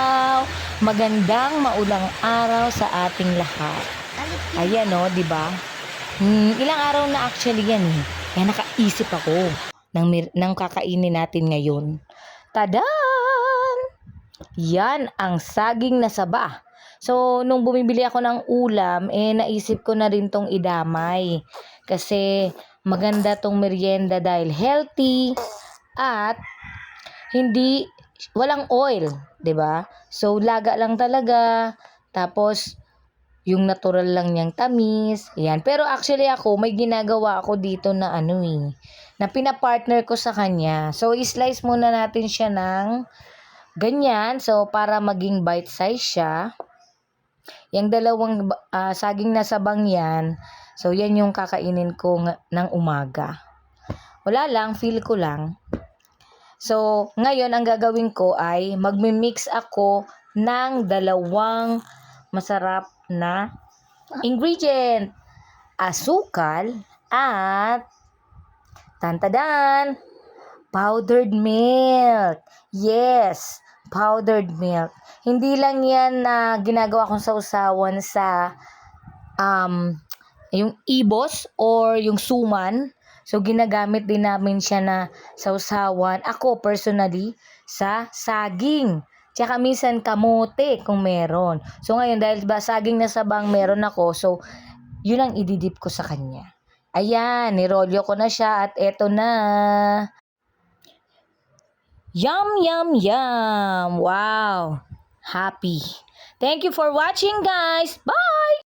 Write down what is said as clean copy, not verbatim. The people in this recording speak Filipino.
araw! Magandang maulang araw sa ating lahat. Ayan o, di ba? Ilang araw na actually yan eh. Kaya nakaisip ako ng kakainin natin ngayon. Tadaan! Yan ang saging na saba. So, nung bumibili ako ng ulam, naisip ko na rin tong idamay. Kasi maganda tong merienda dahil healthy at walang oil, 'di ba? So laga lang talaga. Tapos yung natural lang niyang tamis. Ayan. Pero actually ako may ginagawa ako dito na na pina-partner ko sa kanya. So i-slice muna natin siya ng ganyan. So para maging bite size siya. Yung dalawang saging na sabang yan. So yan yung kakainin ko ng umaga. Wala lang, feel ko lang. So, ngayon ang gagawin ko ay magmi-mix ako ng dalawang masarap na ingredient. Asukal at tantadan, powdered milk. Yes, powdered milk. Hindi lang yan na ginagawa kong sausawan sa yung ibos or yung suman. So, ginagamit din namin siya na sausawan. Ako, personally, sa saging. Tsaka minsan kamote kung meron. So, ngayon, dahil ba saging na sabang meron ako, so, yun ang ididip ko sa kanya. Ayan, nirolyo ko na siya at eto na. Yum, yum, yum. Wow. Happy. Thank you for watching, guys. Bye!